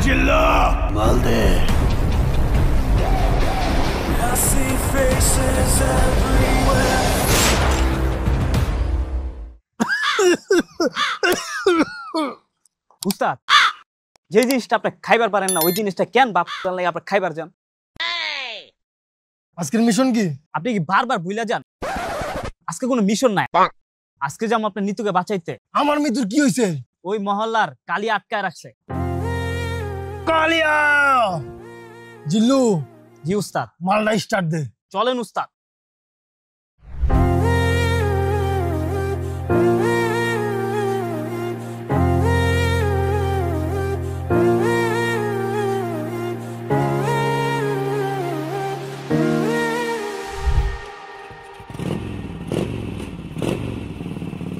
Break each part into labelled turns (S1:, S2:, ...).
S1: জিল্লু মাল দে।
S2: উস্তাদ, যে জিনিসটা আপনি খাইবার পারেন না ওই জিনিসটা কেন বাপ লাগে আপনি খাইবার যান?
S3: আজকের মিশন কি?
S2: আপনি কি বারবার ভুইলা যান? আজকে কোনো মিশন নাই। আজকে যাম আপনার নিতুকে বাঁচাইতে।
S3: আমার মৃত্যুর কি হয়েছে?
S2: ওই মহল্লার কালি আটকায় রাখছে।
S3: কালিয়া জিল্লু,
S2: জি উস্তাদ।
S3: মালটা স্টার্ট দে।
S2: চলেন উস্তাদ।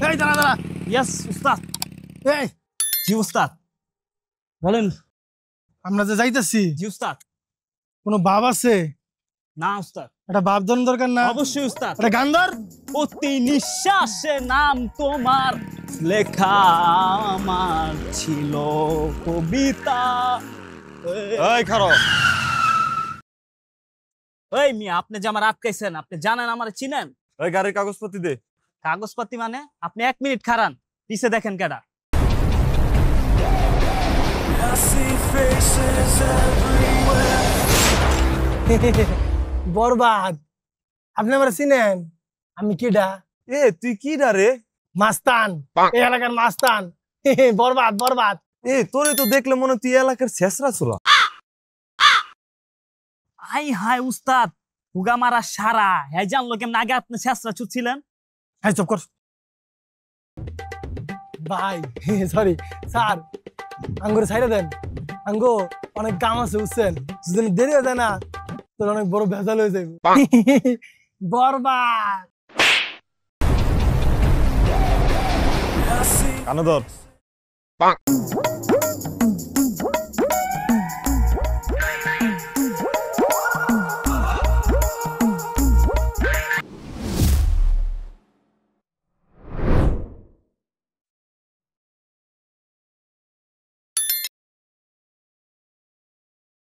S3: এই দাঁড়া দাঁড়া।
S2: ইয়েস উস্তাদ।
S3: এই
S2: জি উস্তাদ। বলেন।
S3: আমরা যে যাইতেছি
S2: জি উস্তাদ।
S3: কোনো ভাব আছে?
S2: না উস্তাদ।
S3: একটা ভাব ধরন দরকার না?
S2: অবশ্যই উস্তাদ।
S3: একটা গান ধর।
S2: প্রতি নিঃশ্বাসে নাম তোমার লেখা আমার ছিল কবিতা।
S4: এই খারো।
S2: এই মিয়া, আপনি যে আমার আটকাইছেন, আপনি জানেন আমার চিনেন?
S4: এই গাড়ির কাগজপত্র দে।
S2: কাগজপাতি মানে? আপনি 1 মিনিট খারান, পিছে দেখেন কেডা।
S3: বরবাদ, আপনি আমার চিনেন? আমি কিডা?
S4: এ তুই কি রে?
S3: মাস্তান, এই এলাকার মাস্তান। বরবাদ বরবাদ।
S4: এ তোরে তো দেখলে মনে তুই এলাকার শেষরা ছোড়া।
S2: আই হাই উস্তাদ, হুগা মারা সারা হ্যাঁ জানলো কেমন আগে আপনি শেষরা চুচ্ছিলেন?
S3: হ্যাঁ চুপ কর ভাই। সরি স্যার, আঙ্গুরে ছাইড়া দেন। আঙ্গো অনেক কাম আছে বুঝছেন, যদি দেরি হয়ে যায় না তোর অনেক বড় ভেজাল হয়ে যাবে। বরবাদ।
S4: কানে ধর।